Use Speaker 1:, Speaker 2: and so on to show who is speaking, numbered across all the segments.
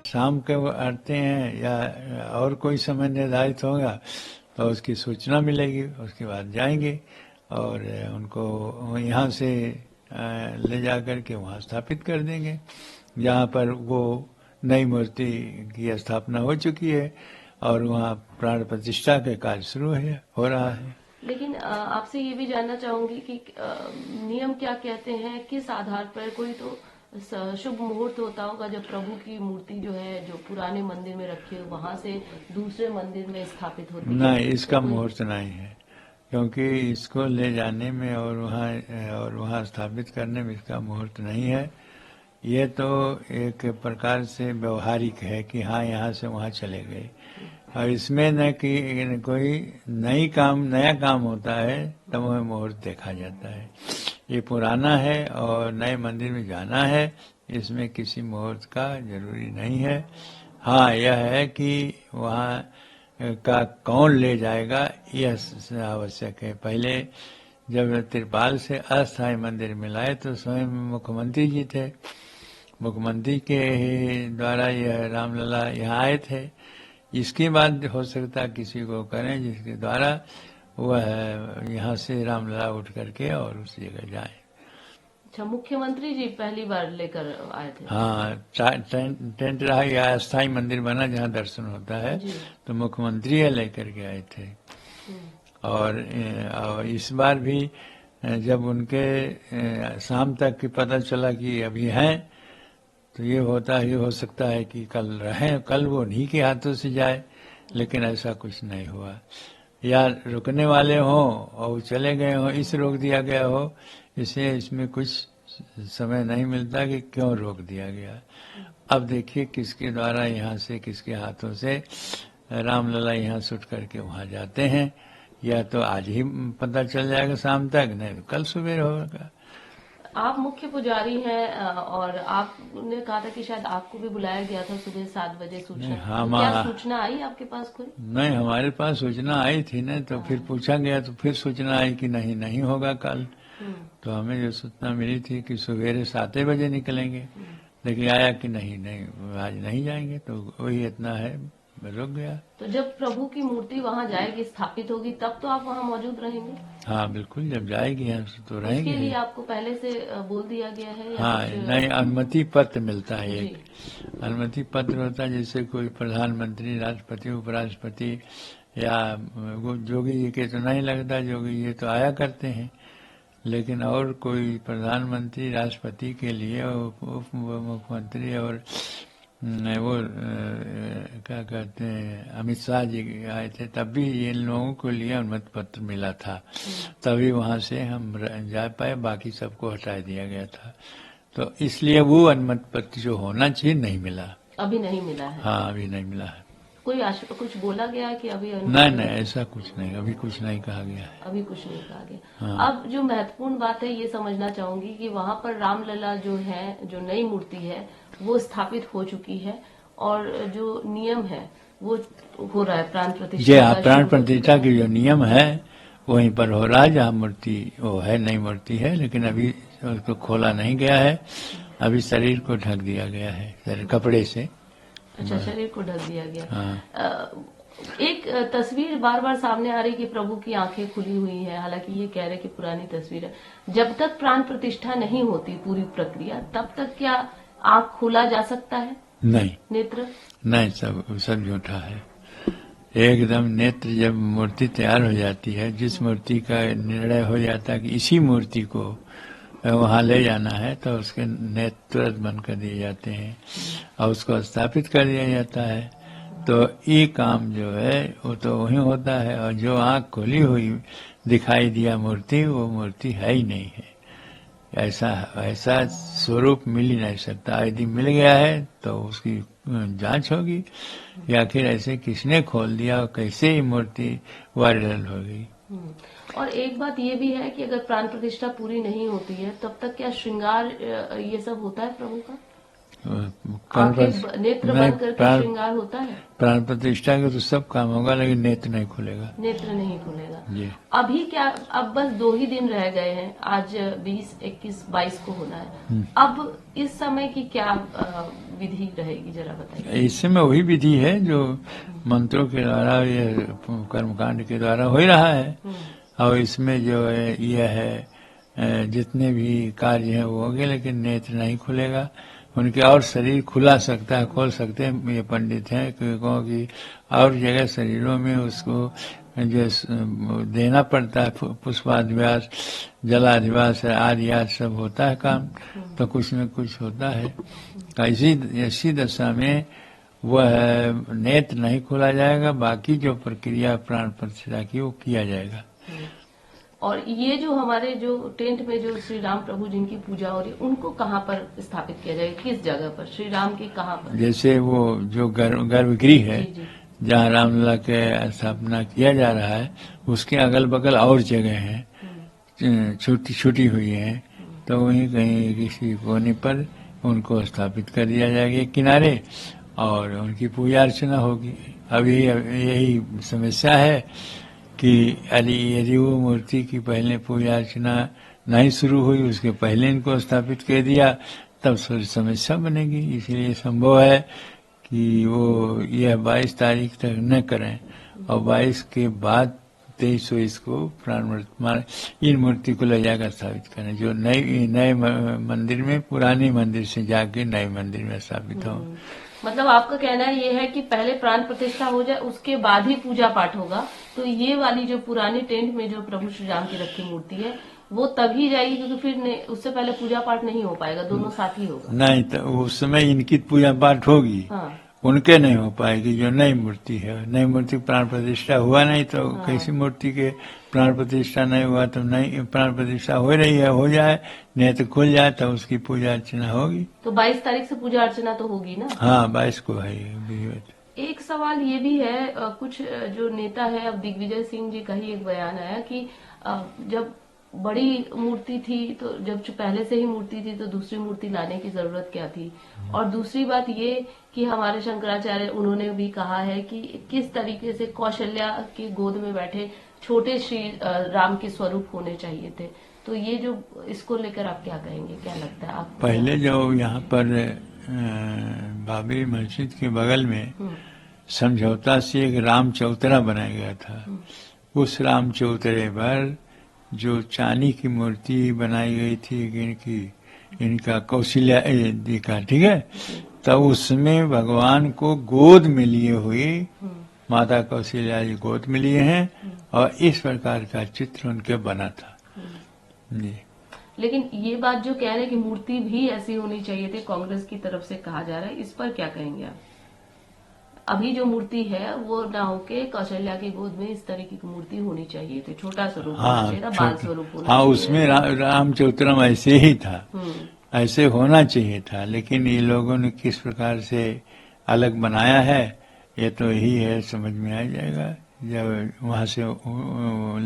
Speaker 1: शाम के वो आते हैं या और कोई समय निर्धारित होगा तो उसकी सूचना मिलेगी, उसके बाद जाएंगे और उनको यहाँ से ले जा कर के वहाँ स्थापित कर देंगे जहाँ पर वो नई मूर्ति की स्थापना हो चुकी है और वहाँ प्राण प्रतिष्ठा के कार्य शुरू हो रहा है।
Speaker 2: लेकिन आपसे ये भी जानना चाहूंगी कि नियम क्या कहते हैं, किस आधार पर? कोई तो शुभ मुहूर्त होता होगा जब प्रभु की मूर्ति जो है जो पुराने मंदिर में रखी है वहां से दूसरे मंदिर में स्थापित होती है।
Speaker 1: नहीं, इसका मुहूर्त नहीं है, क्योंकि इसको ले जाने में और वहाँ स्थापित करने में इसका मुहूर्त नहीं है। ये तो एक प्रकार से व्यवहारिक है कि हाँ यहाँ से वहाँ चले गए, और इसमें न कि कोई नया काम होता है तब वह मुहूर्त देखा जाता है। ये पुराना है और नए मंदिर में जाना है, इसमें किसी मुहूर्त का जरूरी नहीं है। हाँ, यह है कि वहाँ का कौन ले जाएगा यह आवश्यक है। पहले जब तिरपाल से अस्थायी मंदिर मिलाए तो स्वयं मुख्यमंत्री जी थे, मुख्यमंत्री के द्वारा यह रामलला यहाँ आए थे। इसके बाद हो सकता किसी को करें जिसके द्वारा वह यहाँ से रामलला उठ करके और उस जगह जाए।
Speaker 2: अच्छा, मुख्यमंत्री जी पहली बार लेकर आए थे?
Speaker 1: हाँ, टेंट रहा या अस्थायी मंदिर बना जहाँ दर्शन होता है तो मुख्यमंत्री लेकर के आए थे। और इस बार भी जब उनके शाम तक की पता चला कि अभी हैं तो ये हो सकता है कि कल वो उन्हीं के हाथों से जाए, लेकिन ऐसा कुछ नहीं हुआ। या रुकने वाले हों और चले गए हों, इस रोक दिया गया हो, इसलिए इसमें कुछ समय नहीं मिलता कि क्यों रोक दिया गया। अब देखिए किसके द्वारा यहाँ से, किसके हाथों से रामलला यहाँ से उठ करके वहाँ जाते हैं। या तो आज ही पता चल जाएगा शाम तक, नहीं तो कल सुबह होगा।
Speaker 2: आप मुख्य पुजारी हैं और आपने कहा था कि शायद आपको भी बुलाया गया था सुबह 7 बजे सूचना। तो क्या सूचना आई आपके पास कोई?
Speaker 1: नहीं, हमारे पास सूचना आई थी ना, तो फिर पूछा गया तो फिर सूचना आई कि नहीं होगा कल। तो हमें जो सूचना मिली थी कि सवेरे 7 बजे निकलेंगे, लेकिन आया कि नहीं आज नहीं जाएंगे, तो वही इतना है, रुक गया।
Speaker 2: तो जब प्रभु की मूर्ति वहाँ जाएगी, स्थापित होगी, तब तो आप वहाँ मौजूद रहेंगे?
Speaker 1: हाँ बिल्कुल, जब जाएगी यहाँ तो रहेंगे।
Speaker 2: उसके लिए आपको पहले से बोल दिया गया है?
Speaker 1: हाँ, नहीं, अनुमति पत्र मिलता है। एक अनुमति पत्र होता है, जैसे कोई प्रधानमंत्री, राष्ट्रपति, उपराष्ट्रपति या जोगी जी के तो नहीं लगता, जोगी जी तो आया करते हैं, लेकिन और कोई प्रधानमंत्री, राष्ट्रपति के लिए उप मुख्यमंत्री और वो क्या कहते हैं अमित शाह जी आए थे, तब भी इन लोगों के लिए अनुमति पत्र मिला था, तभी वहाँ से हम जा पाए, बाकी सबको हटा दिया गया था। तो इसलिए वो अनुमति पत्र जो होना चाहिए नहीं मिला।
Speaker 2: अभी नहीं मिला है?
Speaker 1: हाँ, अभी नहीं मिला है।
Speaker 2: कोई कुछ बोला गया है कि अभी?
Speaker 1: नहीं, ऐसा कुछ नहीं, अभी कुछ नहीं कहा गया है।
Speaker 2: अभी कुछ नहीं कहा गया। हाँ। अब जो महत्वपूर्ण बात है ये समझना चाहूंगी कि वहाँ पर रामलला जो है, जो नई मूर्ति है, वो स्थापित हो चुकी है और जो नियम है वो हो रहा है, प्राण प्रतिष्ठा।
Speaker 1: प्राण प्रतिष्ठा की जो नियम है वहीं पर हो रहा है, जहाँ मूर्ति वो है, नई मूर्ति है, लेकिन अभी उसको खोला नहीं गया है, अभी शरीर को ढक दिया गया है कपड़े से।
Speaker 2: अच्छा, शरीर को ढक दिया गया।
Speaker 1: हाँ।
Speaker 2: एक तस्वीर बार बार सामने आ रही कि प्रभु की आंखें खुली हुई है, हालांकि ये कह रहे कि पुरानी तस्वीर है। जब तक प्राण प्रतिष्ठा नहीं होती पूरी प्रक्रिया, तब तक क्या आंख खोला जा सकता है?
Speaker 1: नहीं,
Speaker 2: नेत्र
Speaker 1: नहीं, सब झूठा है एकदम। नेत्र जब मूर्ति तैयार हो जाती है, जिस मूर्ति का निर्णय हो जाता है कि इसी मूर्ति को वहाँ ले जाना है, तो उसके नेत्र तुरंत बंद कर दिए जाते हैं और उसको स्थापित कर दिया जाता है। तो ये काम जो है वो तो वही होता है, और जो आँख खुली हुई दिखाई दिया मूर्ति, वो मूर्ति है ही नहीं है। ऐसा स्वरूप मिल ही नहीं सकता। यदि मिल गया है तो उसकी जांच होगी, या फिर ऐसे किसने खोल दिया, कैसे ही मूर्ति वायरल हो गई।
Speaker 2: और एक बात ये भी है कि अगर प्राण प्रतिष्ठा पूरी नहीं होती है, तब तक क्या श्रृंगार ये सब होता है प्रभु का?
Speaker 1: कर्म
Speaker 2: आंखें नेत्र
Speaker 1: नहीं,
Speaker 2: बंद करके श्रृंगार होता है?
Speaker 1: प्राण प्रतिष्ठा के तो सब काम होगा, लेकिन नेत्र नहीं खुलेगा।
Speaker 2: नेत्र नहीं खुलेगा
Speaker 1: जी।
Speaker 2: अभी क्या? अब बस 2 ही दिन रह गए हैं, आज 20, 21, 22 को होना है। अब इस समय की क्या विधि रहेगी, जरा बताइए।
Speaker 1: इस समय वही विधि है जो मंत्रों के द्वारा, ये कर्मकांड के द्वारा हो ही रहा है। और इसमें जो है यह है जितने भी कार्य हैं वो होंगे, लेकिन नेत्र नहीं खुलेगा। उनके और शरीर खुला सकता है, खोल सकते हैं ये पंडित हैं, क्योंकि और जगह शरीरों में उसको जो देना पड़ता है, पुष्पाधिवास, जलाधिवास आदि सब होता है काम, तो कुछ न कुछ होता है। तो इसी दशा में वह नेत्र नहीं खोला जाएगा, बाकी जो प्रक्रिया प्राण प्रतिष्ठा की वो किया जाएगा।
Speaker 2: और ये जो हमारे जो टेंट में जो श्री राम प्रभु जिनकी पूजा हो रही है, उनको कहाँ पर स्थापित किया जाएगा, किस जगह पर, श्री राम के कहाँ पर?
Speaker 1: जैसे वो जो गर्भगृह है,
Speaker 2: जी, जी।
Speaker 1: जहाँ रामलला के स्थापना किया जा रहा है, उसके अगल बगल और जगह है छोटी छोटी हुई है, तो वहीं कहीं किसी कोने पर उनको स्थापित कर दिया जाएगा किनारे, और उनकी पूजा अर्चना होगी। अभी यही समस्या है कि यदि वो मूर्ति की पहले पूजा अर्चना नहीं शुरू हुई, उसके पहले इनको स्थापित कर दिया, तब समस्या बनेगी। इसलिए संभव है कि वो यह 22 तारीख तक न करें, और 22 के बाद 23 को प्राण इन मूर्ति को ले जाकर स्थापित करें, जो नए मंदिर में, पुराने मंदिर से जाके नए मंदिर में स्थापित हो।
Speaker 2: मतलब आपका कहना ये है कि पहले प्राण प्रतिष्ठा हो जाए, उसके बाद ही पूजा पाठ होगा। तो ये वाली जो पुरानी टेंट में जो प्रभु श्री राम की रखी मूर्ति है, वो तभी जाएगी, क्योंकि फिर उससे पहले पूजा पाठ नहीं हो पाएगा, दोनों साथ ही होगा।
Speaker 1: नहीं, तो उस समय इनकी पूजा पाठ होगी।
Speaker 2: हाँ।
Speaker 1: उनके नहीं हो पाएगी, जो नई मूर्ति है। नई मूर्ति प्राण प्रतिष्ठा हुआ नहीं, तो
Speaker 2: हाँ।
Speaker 1: कैसी मूर्ति के प्राण प्रतिष्ठा नहीं हुआ, तो नई प्राण प्रतिष्ठा हो रही है, हो जाए, नेत्र खुल जाए, तो उसकी पूजा अर्चना होगी।
Speaker 2: तो 22 तारीख से पूजा अर्चना तो होगी ना?
Speaker 1: हाँ, 22 को है।
Speaker 2: एक सवाल ये भी है, कुछ जो नेता है, अब दिग्विजय सिंह जी का ही एक बयान आया कि जब बड़ी मूर्ति थी, तो जब पहले से ही मूर्ति थी, तो दूसरी मूर्ति लाने की जरूरत क्या थी। और दूसरी बात ये कि हमारे शंकराचार्य उन्होंने भी कहा है कि किस तरीके से कौशल्या की गोद में बैठे छोटे श्री राम के स्वरूप होने चाहिए थे। तो ये जो इसको लेकर आप क्या कहेंगे, क्या लगता है आपको?
Speaker 1: पहले जो यहाँ पर बाबरी मस्जिद के बगल में समझौता से एक राम चौतरा बनाया गया था। उस राम चौतरे पर जो चांदी की मूर्ति बनाई गई थी इनका कौशल्या जी का, ठीक है, तब उसमें भगवान को गोद में लिए हुए माता कौशल्या जी गोद में लिए हैं, और इस प्रकार का चित्र उनके बना था। जी।
Speaker 2: लेकिन ये बात जो कह रहे हैं कि मूर्ति भी ऐसी होनी चाहिए थी, कांग्रेस की तरफ से कहा जा रहा है, इस पर क्या कहेंगे आप? अभी जो मूर्ति है वो ना होके कौशल्या की गोद में इस तरीके की मूर्ति होनी चाहिए थी, छोटा स्वरूप होना चाहिए था, बाल स्वरूप होना चाहिए।
Speaker 1: उसमें राम चौतरम ऐसे ही था, ऐसे होना चाहिए था, लेकिन ये लोगों ने किस प्रकार से अलग बनाया है, ये तो यही है, समझ में आ जाएगा जब वहां से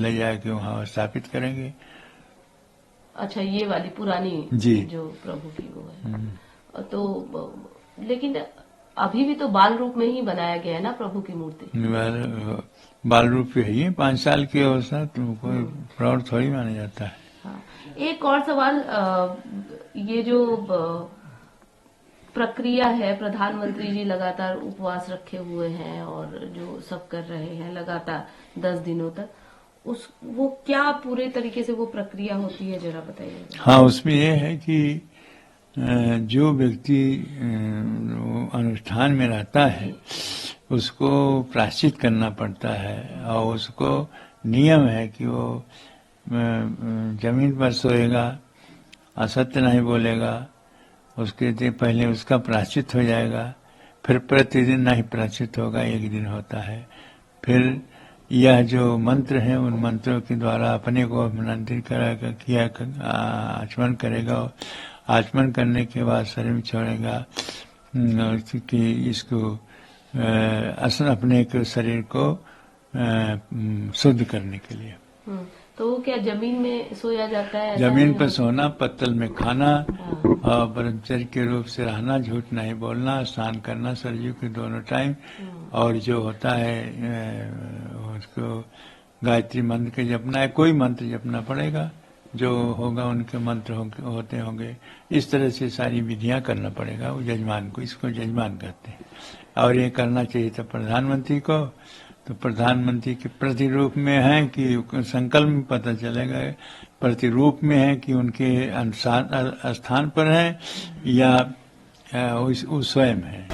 Speaker 1: ले जाके वहां स्थापित करेंगे।
Speaker 2: अच्छा, ये वाली पुरानी
Speaker 1: जी,
Speaker 2: जो प्रभु की वो है। तो लेकिन अभी भी तो बाल रूप में ही बनाया गया है ना प्रभु की मूर्ति?
Speaker 1: बाल रूप पे ही 5 साल की अवस्था, तो कोई प्रौढ़ थोड़ी माना जाता है।
Speaker 2: हाँ। एक और सवाल, ये जो प्रक्रिया है, प्रधानमंत्री जी लगातार उपवास रखे हुए हैं और जो सब कर रहे हैं लगातार 10 दिनों तक, वो क्या पूरे तरीके से वो प्रक्रिया होती है, जरा बताइए।
Speaker 1: हाँ, उसमें ये है कि जो व्यक्ति अनुष्ठान में रहता है उसको प्रायश्चित करना पड़ता है, और उसको नियम है कि वो जमीन पर सोएगा, असत्य नहीं बोलेगा, उसके पहले उसका प्रायश्चित हो जाएगा, फिर प्रतिदिन नहीं प्रायश्चित होगा, एक दिन होता है। फिर यह जो मंत्र है, उन मंत्रों के द्वारा अपने को अभिनंदित किया आचमन करेगा, आचमन करने के बाद शरीर में छोड़ेगा कि इसको अपने शरीर को शुद्ध करने के लिए।
Speaker 2: तो क्या जमीन में सोया जाता है? ऐसा
Speaker 1: जमीन
Speaker 2: नहीं
Speaker 1: पर
Speaker 2: होता?
Speaker 1: सोना, पत्तल में खाना
Speaker 2: हाँ।
Speaker 1: और ब्रह्मचर्य के रूप से रहना, झूठ नहीं बोलना, स्नान करना सरयू के दोनों टाइम, और जो होता है उसको गायत्री मंत्र के जपना है, कोई मंत्र जपना पड़ेगा, जो होगा उनके मंत्र होते होंगे। इस तरह से सारी विधियां करना पड़ेगा वो जजमान को, इसको जजमान कहते हैं। और ये करना चाहिए था प्रधानमंत्री को, तो प्रधानमंत्री के प्रतिरूप में है कि संकल्प में पता चलेगा, प्रतिरूप में है कि उनके स्थान पर है या उस स्वयं है।